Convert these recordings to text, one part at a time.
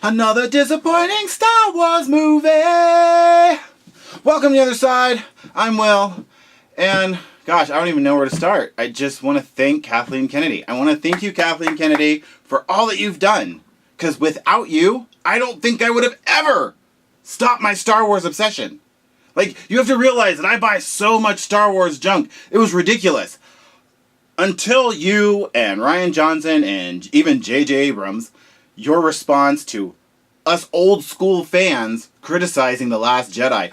Another disappointing Star Wars movie. Welcome to the other side. I'm Will. And gosh, I don't even know where to start. I just want to thank Kathleen Kennedy. I want to thank you, Kathleen Kennedy, for all that you've done. Because without you, I don't think I would have ever stopped my Star Wars obsession. Like, you have to realize that I buy so much Star Wars junk. It was ridiculous. Until you and Rian Johnson and even J.J. Abrams, your response to us old school fans criticizing The Last Jedi.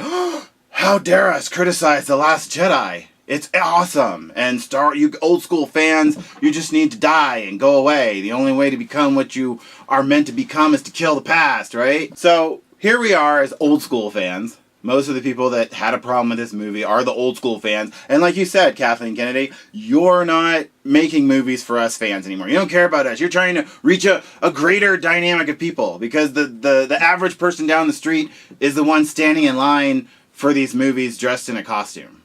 How dare us criticize The Last Jedi? It's awesome. And you old school fans, you just need to die and go away. The only way to become what you are meant to become is to kill the past, right? So here we are as old school fans. Most of the people that had a problem with this movie are the old school fans. And like you said, Kathleen Kennedy, you're not making movies for us fans anymore. You don't care about us. You're trying to reach a greater dynamic of people because the average person down the street is the one standing in line for these movies dressed in a costume.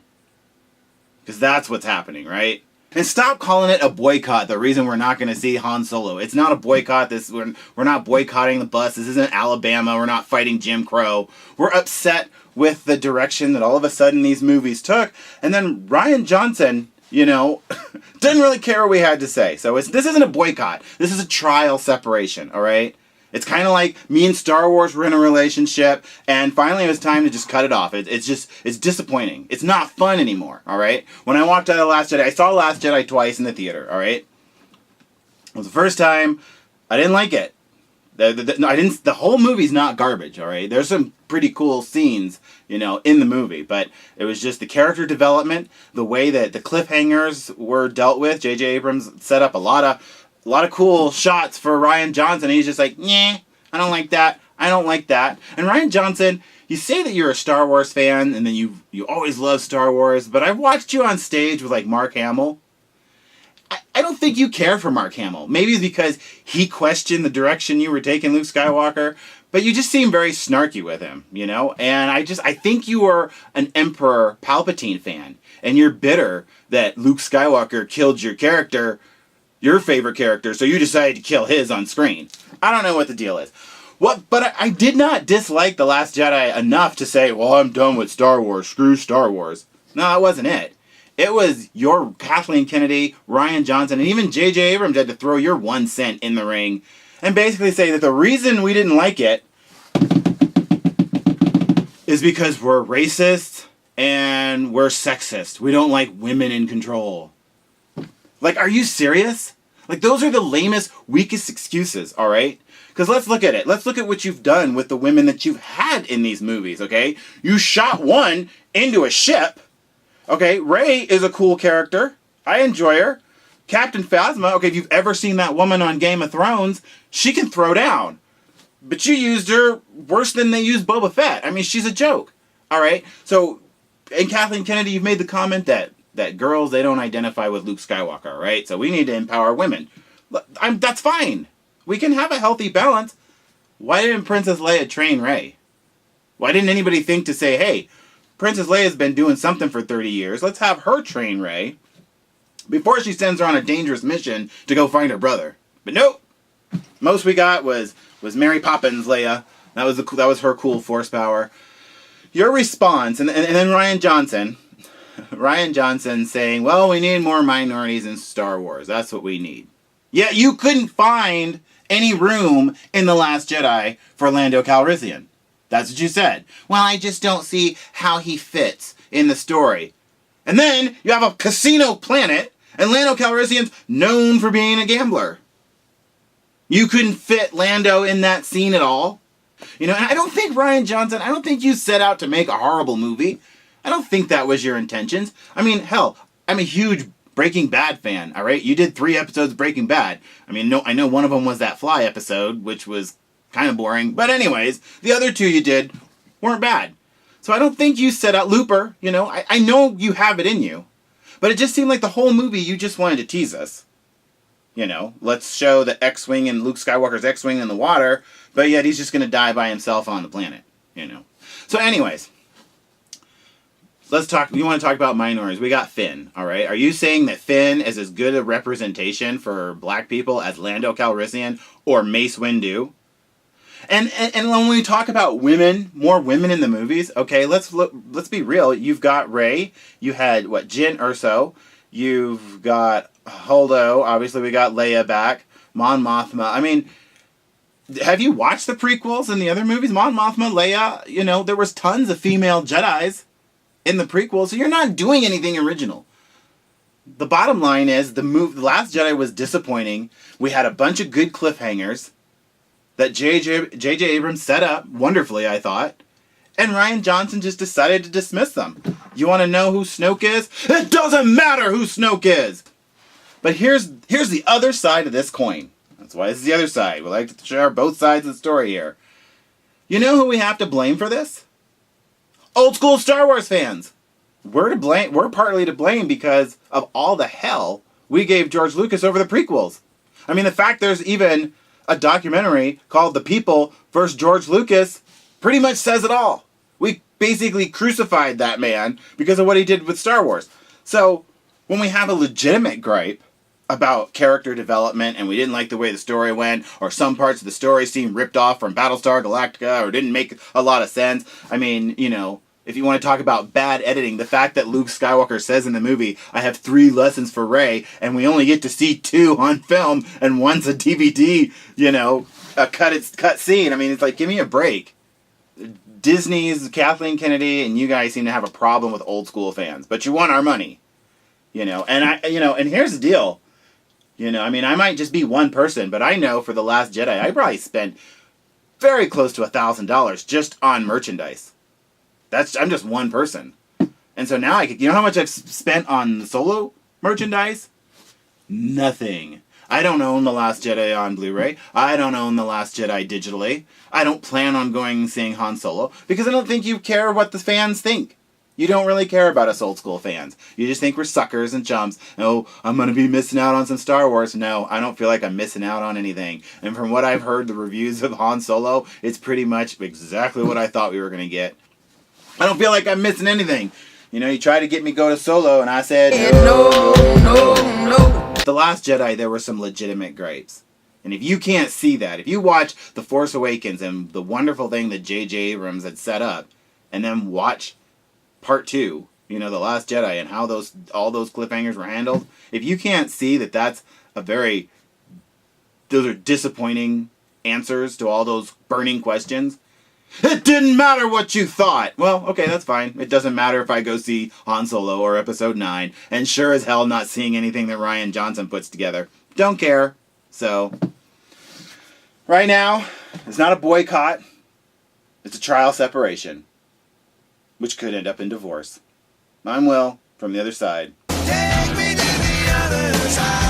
Because that's what's happening, right? And stop calling it a boycott, the reason we're not going to see Han Solo. It's not a boycott. We're not boycotting the bus. This isn't Alabama. We're not fighting Jim Crow. We're upset with the direction that all of a sudden these movies took. And then Rian Johnson, didn't really care what we had to say. So this isn't a boycott. This is a trial separation, all right? It's kind of like me and Star Wars were in a relationship, and finally it was time to just cut it off. It's disappointing. It's not fun anymore, all right? When I walked out of Last Jedi, I saw Last Jedi twice in the theater, all right? It was the first time. I didn't like it. The whole movie's not garbage, all right? There's some pretty cool scenes, in the movie, but it was just the character development, the way that the cliffhangers were dealt with. J.J. Abrams set up a lot of cool shots for Rian Johnson. He's just like, yeah, I don't like that. I don't like that. And Rian Johnson, you say that you're a Star Wars fan and then you always love Star Wars, but I've watched you on stage with like Mark Hamill. I don't think you care for Mark Hamill. Maybe it's because he questioned the direction you were taking Luke Skywalker, but you just seem very snarky with him, And I think you are an Emperor Palpatine fan, and you're bitter that Luke Skywalker killed your favorite character, so you decided to kill his on screen. I don't know what the deal is. But I did not dislike The Last Jedi enough to say, well, I'm done with Star Wars. Screw Star Wars. No, that wasn't it. It was your Kathleen Kennedy, Rian Johnson, and even J.J. Abrams had to throw your 1 cent in the ring and basically say that the reason we didn't like it is because we're racist and we're sexist. We don't like women in control. Like, are you serious? Like, those are the lamest, weakest excuses, all right? Because let's look at it. Let's look at what you've done with the women that you've had in these movies, okay? You shot one into a ship. Okay, Rey is a cool character. I enjoy her. Captain Phasma, okay, if you've ever seen that woman on Game of Thrones, she can throw down. But you used her worse than they used Boba Fett. I mean, she's a joke, all right? So, and Kathleen Kennedy, you've made the comment that girls, they don't identify with Luke Skywalker, right? So we need to empower women. That's fine. We can have a healthy balance. Why didn't Princess Leia train Rey? Why didn't anybody think to say, hey, Princess Leia's been doing something for 30 years. Let's have her train Rey before she sends her on a dangerous mission to go find her brother. But nope. Most we got was Mary Poppins Leia. That was her cool force power. Your response, and then Rian Johnson saying, well, we need more minorities in Star Wars. That's what we need. Yet you couldn't find any room in The Last Jedi for Lando Calrissian. That's what you said. Well, I just don't see how he fits in the story. And then you have a casino planet, and Lando Calrissian's known for being a gambler. You couldn't fit Lando in that scene at all. And I don't think Rian Johnson, I don't think you set out to make a horrible movie. I don't think that was your intentions. I mean, hell, I'm a huge Breaking Bad fan, all right? You did 3 episodes of Breaking Bad. I mean, no, I know one of them was that fly episode, which was kind of boring. But anyways, the other 2 you did weren't bad. So I don't think you set out Looper, I know you have it in you. But it just seemed like the whole movie you just wanted to tease us. Let's show the X-Wing and Luke Skywalker's X-Wing in the water, but yet he's just going to die by himself on the planet, So anyways, you want to talk about minorities. We got Finn, all right? Are you saying that Finn is as good a representation for black people as Lando Calrissian or Mace Windu? And when we talk about women, more women in the movies, okay, let's be real. You've got Rey. You had, Jyn Erso. You've got Holdo. Obviously, we got Leia back. Mon Mothma. I mean, have you watched the prequels and the other movies? Mon Mothma, Leia, there was tons of female Jedis in the prequels, so you're not doing anything original. The bottom line is, The Last Jedi was disappointing. We had a bunch of good cliffhangers that J.J. Abrams set up wonderfully, I thought. And Rian Johnson just decided to dismiss them. You want to know who Snoke is? It doesn't matter who Snoke is! But here's the other side of this coin. That's why this is the other side. We like to share both sides of the story here. You know who we have to blame for this? Old school Star Wars fans. We're to blame. We're partly to blame because of all the hell we gave George Lucas over the prequels. I mean, the fact there's even a documentary called The People vs. George Lucas pretty much says it all. We basically crucified that man because of what he did with Star Wars. So, when we have a legitimate gripe about character development and we didn't like the way the story went, or some parts of the story seemed ripped off from Battlestar Galactica, or didn't make a lot of sense, I mean, if you want to talk about bad editing, the fact that Luke Skywalker says in the movie, I have 3 lessons for Rey, and we only get to see 2 on film, and one's a DVD, a cut scene. I mean, it's like, give me a break. Disney's Kathleen Kennedy and you guys seem to have a problem with old school fans, but you want our money, and here's the deal, I might just be one person, but I know for The Last Jedi, I probably spent very close to $1,000 just on merchandise. I'm just one person. And so now how much I've spent on Solo merchandise? Nothing. I don't own The Last Jedi on Blu-ray. I don't own The Last Jedi digitally. I don't plan on going and seeing Han Solo because I don't think you care what the fans think. You don't really care about us old school fans. You just think we're suckers and chumps. Oh, I'm going to be missing out on some Star Wars. No, I don't feel like I'm missing out on anything. And from what I've heard, the reviews of Han Solo, it's pretty much exactly what I thought we were going to get. I don't feel like I'm missing anything. You tried to get me go to Solo, and I said, no. The Last Jedi, there were some legitimate gripes. And if you can't see that, if you watch The Force Awakens and the wonderful thing that J.J. Abrams had set up, and then watch Part 2, The Last Jedi, and how all those cliffhangers were handled, if you can't see that those are disappointing answers to all those burning questions, it didn't matter what you thought. Well, okay, that's fine. It doesn't matter if I go see Han Solo or Episode 9, and sure as hell not seeing anything that Rian Johnson puts together. Don't care. So, right now, it's not a boycott. It's a trial separation, which could end up in divorce. I'm Will, from the other side. Take me to the other side.